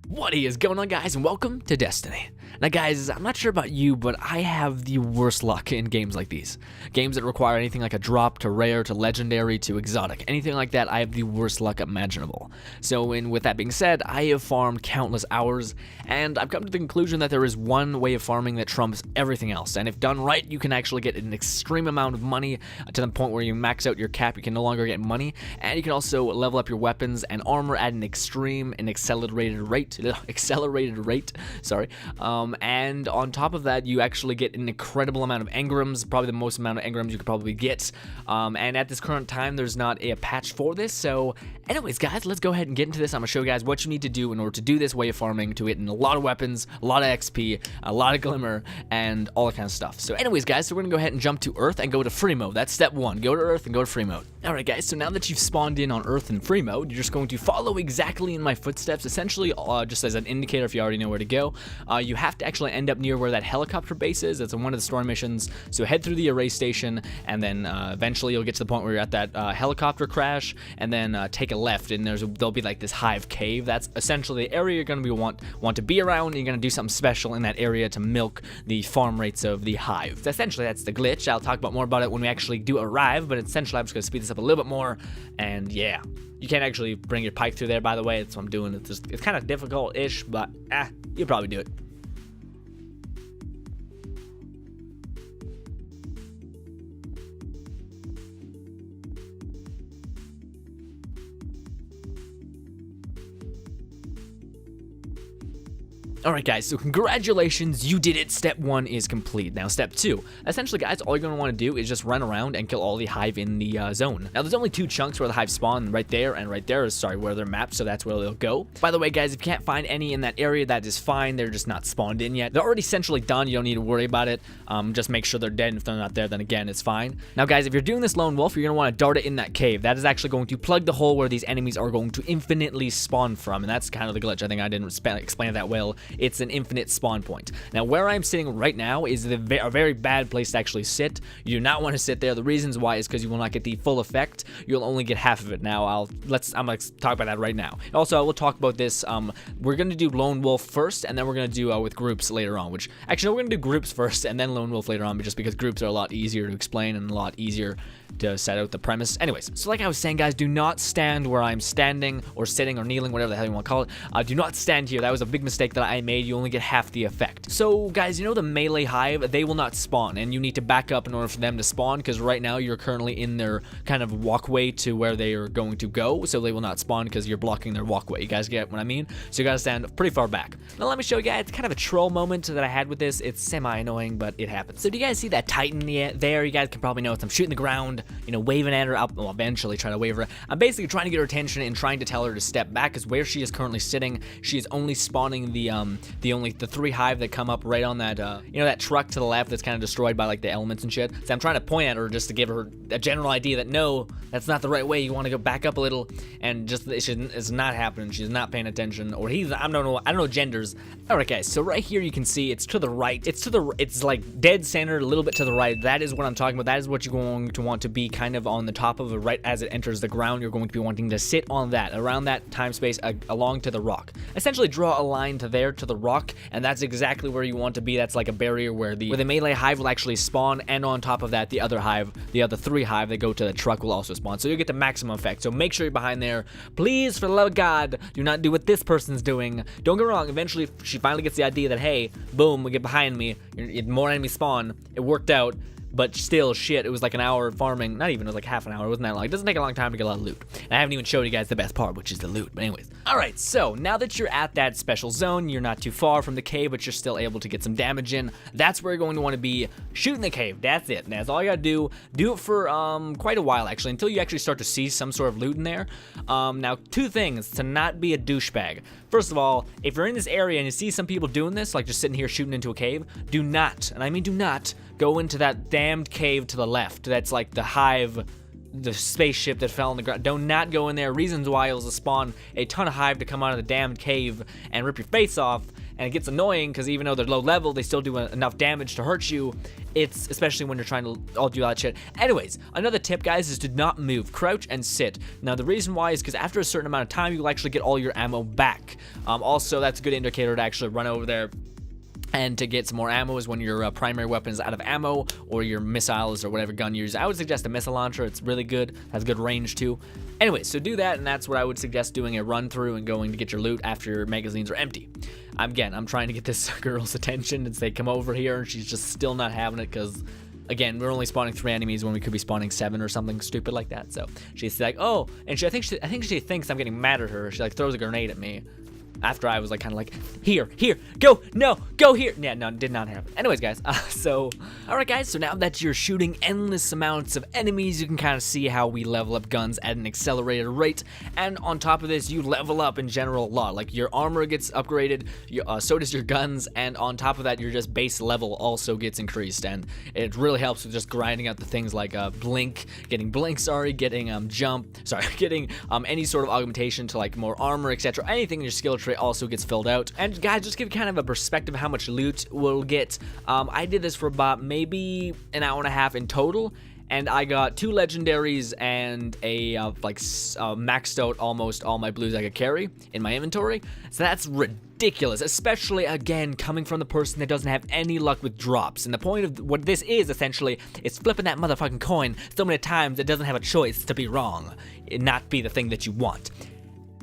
What is going on, guys, and welcome to Destiny. Now guys, I'm not sure about you, but I have the worst luck in games like these. Games that require anything like a drop to rare to legendary to exotic, anything like that, I have the worst luck imaginable. So with that being said, I have farmed countless hours, and I've come to the conclusion that there is one way of farming that trumps everything else, and if done right, you can actually get an extreme amount of money to the point where you max out your cap, you can no longer get money, and you can also level up your weapons and armor at an accelerated rate, and on top of that, you actually get an incredible amount of Engrams, probably the most amount of Engrams you could probably get, and at this current time, there's not a patch for this, so anyways, guys, let's go ahead and get into this. I'm going to show you guys what you need to do in order to do this way of farming, to get in a lot of weapons, a lot of XP, a lot of glimmer, and all that kind of stuff. So anyways, guys, so we're going to go ahead and jump to Earth and go to free mode. That's step one. Go to Earth and go to free mode. Alright, guys, so now that you've spawned in on Earth in free mode, you're just going to follow exactly in my footsteps, essentially just as an indicator if you already know where to go. You have to actually end up near where that helicopter base is. It's one of the story missions. So head through the array station, and then eventually you'll get to the point where you're at that helicopter crash, and then take a left, and there'll be like this hive cave. That's essentially the area you're going to want to be around. You're going to do something special in that area to milk the farm rates of the hive. Essentially, that's the glitch. I'll talk more about it when we actually do arrive, but essentially I'm just going to speed this up a little bit more, and yeah. You can't actually bring your pipe through there, by the way. That's what I'm doing. It's kind of difficult-ish, but you'll probably do it. Alright guys, so congratulations, you did it. Step 1 is complete. Now step 2. Essentially guys, all you're going to want to do is just run around and kill all the hive in the zone. Now there's only 2 chunks where the hive spawn, right there and right there is, where they're mapped, so that's where they'll go. By the way guys, if you can't find any in that area, that is fine. They're just not spawned in yet. They're already centrally done. You don't need to worry about it. Just make sure they're dead, and if they're not there, then again, it's fine. Now guys, if you're doing this lone wolf, you're going to want to dart it in that cave. That is actually going to plug the hole where these enemies are going to infinitely spawn from, and that's kind of the glitch. I think I didn't explain it that well. It's an infinite spawn point. Now where I'm sitting right now is a very bad place to actually sit. You do not want to sit there. The reasons why is because you will not get the full effect. You'll only get half of it. Now I'm gonna talk about that right now. Also, I will talk about this. We're gonna do lone wolf first, and then we're gonna do with groups later on. Which actually, no, we're gonna do groups first and then lone wolf later on, but just because groups are a lot easier to explain and a lot easier to set out the premise. Anyways, so like I was saying, guys, do not stand where I'm standing or sitting or kneeling, whatever the hell you want to call it. Do not stand here. That was a big mistake that I made. You only get half the effect. So guys, you know the melee hive, they will not spawn, and you need to back up in order for them to spawn, because right now you're currently in their kind of walkway to where they are going to go, so they will not spawn because you're blocking their walkway. You guys get what I mean? So you gotta stand pretty far back. Now let me show you guys, it's kind of a troll moment that I had with this. It's semi-annoying, but it happens. So do you guys see that Titan there? You guys can probably notice I'm shooting the ground, you know, waving at her. I'll eventually try to wave her. I'm basically trying to get her attention and trying to tell her to step back, because where she is currently sitting, she is only spawning the 3 hive that come up right on that that truck to the left that's kind of destroyed by like the elements and shit. So I'm trying to point at her just to give her a general idea that no, that's not the right way. You want to go back up a little, and just it's not happening. She's not paying attention, or I don't know genders. Alright guys, so right here you can see it's to the right. It's like dead center, a little bit to the right. That is what I'm talking about. That is what you're going to want to be kind of on the top of it right as it enters the ground. You're going to be wanting to sit on that, around that time space, along to the rock. Essentially draw a line to the rock, and that's exactly where you want to be. That's like a barrier where the melee hive will actually spawn, and on top of that, the other 3 hive that go to the truck will also spawn. So you get the maximum effect. So make sure you're behind there. Please, for the love of God, do not do what this person's doing. Don't get me wrong. Eventually, she finally gets the idea that, hey, boom, we get behind me. More enemies spawn. It worked out. But still, shit, it was like an hour of farming. Not even, it was like half an hour. It wasn't that long. It doesn't take a long time to get a lot of loot. And I haven't even showed you guys the best part, which is the loot. But anyways. Alright, so now that you're at that special zone, you're not too far from the cave, but you're still able to get some damage in. That's where you're going to want to be shooting the cave. That's it. And that's all you gotta do. Do it for quite a while, actually, until you actually start to see some sort of loot in there. Now, 2 things to not be a douchebag. First of all, if you're in this area and you see some people doing this, like just sitting here shooting into a cave, do not, and I mean do not, go into that damned cave to the left. That's like the hive, the spaceship that fell on the ground. Do not go in there. Reasons why it was to spawn a ton of hive to come out of the damned cave and rip your face off. and it gets annoying because even though they're low level, they still do enough damage to hurt you. It's especially when you're trying to all do all that shit. Anyways, another tip, guys, is to not move. Crouch and sit. Now, the reason why is because after a certain amount of time, you'll actually get all your ammo back. Also, that's a good indicator to actually run over there and to get some more ammo is when your primary weapon is out of ammo, or your missiles or whatever gun you use. I would suggest a missile launcher. It's really good, has good range too. Anyway, so do that, and that's what I would suggest doing, a run through and going to get your loot after your magazines are empty. Again, I'm trying to get this girl's attention and say come over here, and she's just still not having it because, again, we're only spawning 3 enemies when we could be spawning 7 or something stupid like that. So she's like, oh, and I think she thinks I'm getting mad at her. She like throws a grenade at me. After I was like, kind of like, here, go, no, go here. Yeah, no, did not happen. Anyways, guys, all right, guys, so now that you're shooting endless amounts of enemies, you can kind of see how we level up guns at an accelerated rate. And on top of this, you level up in general a lot. Like, your armor gets upgraded, so does your guns, and on top of that, your just base level also gets increased. And it really helps with just grinding out the things like blink, getting jump, getting any sort of augmentation to like more armor, etc. Anything in your skill tree also gets filled out. And guys, just give kind of a perspective of how much loot we'll get. I did this for about maybe an hour and a half in total, and I got 2 legendaries and a maxed out almost all my blues I could carry in my inventory. So that's ridiculous, especially again coming from the person that doesn't have any luck with drops. And the point of what this is essentially is flipping that motherfucking coin so many times it doesn't have a choice to be wrong and not be the thing that you want.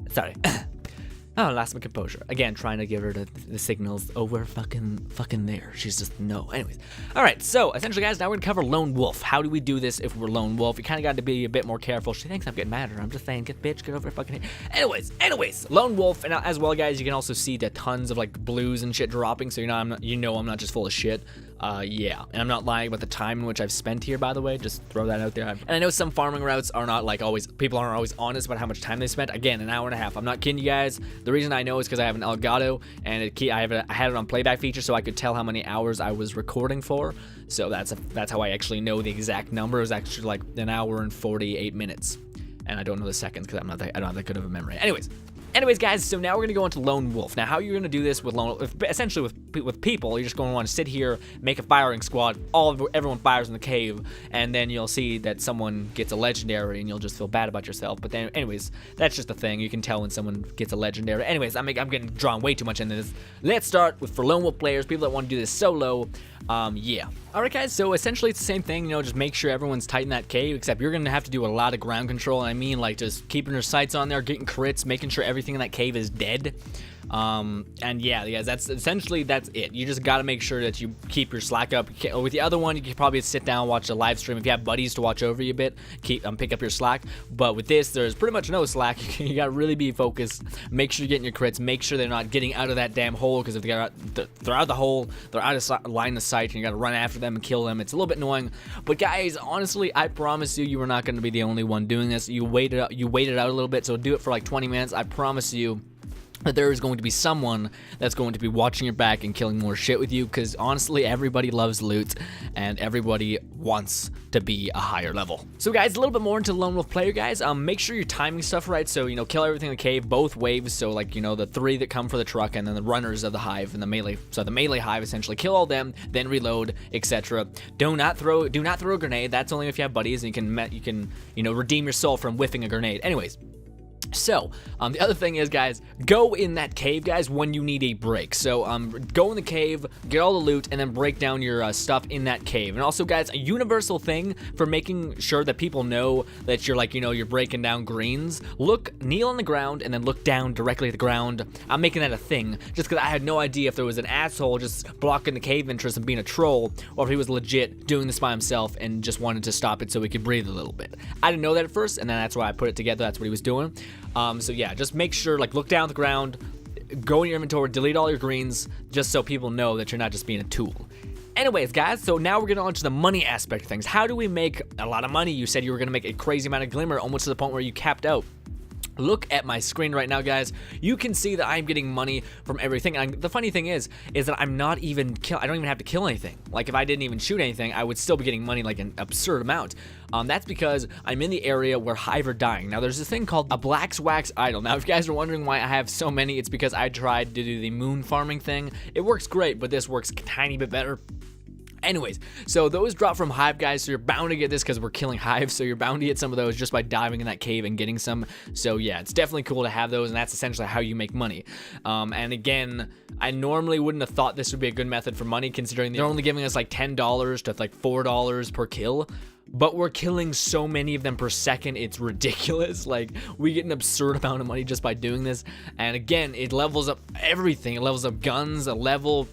Sorry. Oh, I lost my composure. Again, trying to give her the signals. Oh, we're fucking there. She's just, no. Anyways. All right, so essentially, guys, now we're going to cover Lone Wolf. How do we do this if we're Lone Wolf? You kind of got to be a bit more careful. She thinks I'm getting mad at her. I'm just saying, get over here fucking here. Anyways, Lone Wolf. And as well, guys, you can also see the tons of, like, blues and shit dropping. So, I'm not just full of shit. Yeah. And I'm not lying about the time in which I've spent here, by the way. Just throw that out there. And I know some farming routes are not, like, people aren't always honest about how much time they spent. Again, an hour and a half. I'm not kidding you guys. The reason I know is because I have an Elgato, and I had it on playback feature, so I could tell how many hours I was recording for. So that's how I actually know the exact number. It was actually like an hour and 48 minutes, and I don't know the seconds because I don't have that good of a memory. Anyways, guys, so now we're gonna go into Lone Wolf. Now, how you're gonna do this with essentially with people, you're just gonna want to sit here, make a firing squad. Everyone fires in the cave, and then you'll see that someone gets a legendary, and you'll just feel bad about yourself. But then, anyways, that's just the thing. You can tell when someone gets a legendary. Anyways, I'm getting drawn way too much into this. Let's start with for Lone Wolf players, people that want to do this solo. Yeah. Alright, guys, so essentially it's the same thing, just make sure everyone's tight in that cave, except you're gonna have to do a lot of ground control, and I mean, like, just keeping your sights on there, getting crits, making sure everything in that cave is dead. And yeah, guys, that's it. You just gotta make sure that you keep your slack up. With the other one, you can probably sit down, watch the live stream. If you have buddies to watch over you a bit, pick up your slack. But with this, there's pretty much no slack. You gotta really be focused. Make sure you're getting your crits. Make sure they're not getting out of that damn hole, because if they're out of the hole, they're out of line of sight, and you gotta run after them and kill them. It's a little bit annoying. But guys, honestly, I promise you are not gonna be the only one doing this. You wait it out a little bit, so do it for like 20 minutes. I promise you that there is going to be someone that's going to be watching your back and killing more shit with you, because honestly, everybody loves loot, and everybody wants to be a higher level. So guys, a little bit more into Lone Wolf player, guys. Make sure you're timing stuff right, so, kill everything in the cave, both waves, so like, the 3 that come for the truck, and then the runners of the hive and the melee. So the melee hive, essentially, kill all them, then reload, etc. Do not throw a grenade. That's only if you have buddies, and you can redeem your soul from whiffing a grenade. Anyways. So, the other thing is, guys, go in that cave, guys, when you need a break. So, go in the cave, get all the loot, and then break down your stuff in that cave. And also, guys, a universal thing for making sure that people know that you're, like, you're breaking down greens. Kneel on the ground, and then look down directly at the ground. I'm making that a thing, just because I had no idea if there was an asshole just blocking the cave entrance and being a troll, or if he was legit doing this by himself and just wanted to stop it so he could breathe a little bit. I didn't know that at first, and then that's why I put it together. That's what he was doing. So yeah, just make sure, like, look down at the ground, go in your inventory, delete all your greens, just so people know that you're not just being a tool. Anyways, guys, so now we're getting on to the money aspect of things. How do we make a lot of money? You said you were going to make a crazy amount of glimmer, almost to the point where you capped out. look at my screen right now, guys, you can see that I'm getting money from everything. And the funny thing is that I'm not even I don't even have to kill anything. Like, if I didn't even shoot anything, I would still be getting money, like an absurd amount. That's because I'm in the area where hive are dying. Now, there's this thing called a black wax idol. Now, if you guys are wondering why I have so many, it's because I tried to do the moon farming thing. It works great, but this works a tiny bit better. Anyways, so those drop from hive, guys, so you're bound to get this because we're killing hives, so you're bound to get some of those just by diving in that cave and getting some. So yeah, it's definitely cool to have those, and that's essentially how you make money. And again, I normally wouldn't have thought this would be a good method for money, considering they're only giving us like $10 to like $4 per kill. But we're killing so many of them per second, it's ridiculous. Like, we get an absurd amount of money just by doing this. And again, it levels up everything. It levels up guns, a level,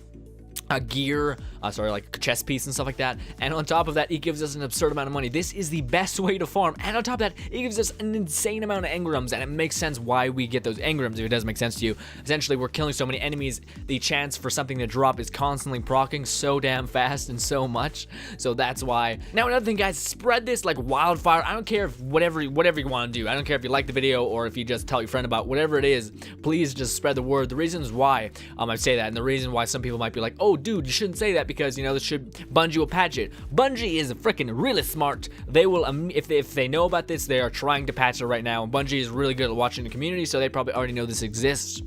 a gear, like chest piece and stuff like that. And on top of that, it gives us an absurd amount of money. This is the best way to farm. And on top of that, it gives us an insane amount of engrams, and it makes sense why we get those engrams if it does make sense to you. Essentially, we're killing so many enemies, the chance for something to drop is constantly proccing so damn fast and so much. So that's why. Now, another thing, guys, spread this like wildfire. I don't care if whatever you want to do. I don't care if you like the video or if you just tell your friend about whatever it is. Please just spread the word. The reasons why I say that, and the reason why some people might be like, oh, dude, you shouldn't say that because, you know, Bungie will patch it. Bungie is freaking really smart. They will, if they know about this, they are trying to patch it right now. And Bungie is really good at watching the community, so they probably already know this exists.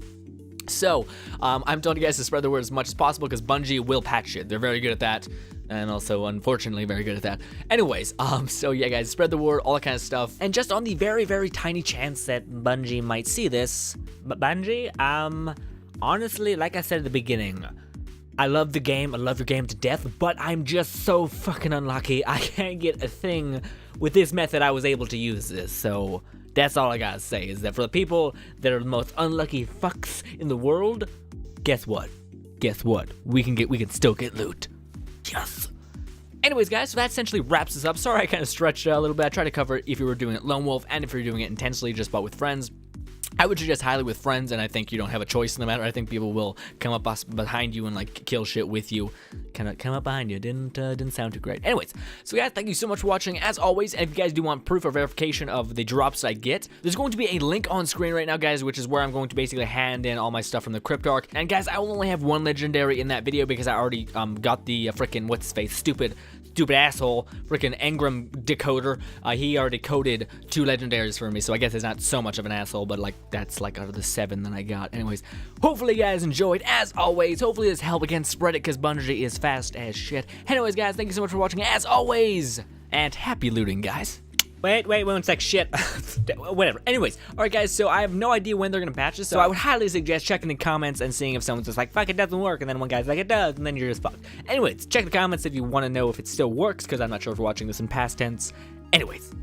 So, I'm telling you guys to spread the word as much as possible because Bungie will patch it. They're very good at that. And also, unfortunately, very good at that. Anyways, so yeah, guys, spread the word, all that kind of stuff. And just on the very, very tiny chance that Bungie might see this, but Bungie, honestly, like I said at the beginning, I love the game, I love your game to death, but I'm just so fucking unlucky. I can't get a thing with this method. I was able to use this, so that's all I gotta say, is that for the people that are the most unlucky fucks in the world, guess what? We can still get loot. Yes. Anyways, guys, so that essentially wraps this up. Sorry I kind of stretched it a little bit. I tried to cover it if you were doing it lone wolf and if you're doing it intensely just but with friends. I would suggest highly with friends, and I think you don't have a choice in the matter. I think people will come up behind you and like kill shit with you. Kind of come up behind you. Didn't sound too great. Anyways, so guys, thank you so much for watching. As always, if you guys do want proof or verification of the drops I get, there's going to be a link on screen right now, guys, which is where I'm going to basically hand in all my stuff from the Crypt Arc. And guys, I will only have one legendary in that video because I already got the freaking what's his face, stupid asshole, freaking Engram decoder. He already coded 2 legendaries for me, so I guess it's not so much of an asshole, but like that's like out of the 7 that I got. Anyways, hopefully you guys enjoyed. As always, hopefully this helped. Again, spread it because Bungie is fast as shit. Anyways, guys, thank you so much for watching as always, and happy looting, guys. Wait, 1 sec, shit. Whatever. Anyways, alright guys, so I have no idea when they're gonna patch this, so I would highly suggest checking the comments and seeing if someone's just like, fuck, it doesn't work, and then one guy's like, it does, and then you're just fucked. Anyways, check the comments if you want to know if it still works, because I'm not sure if we're watching this in past tense. Anyways.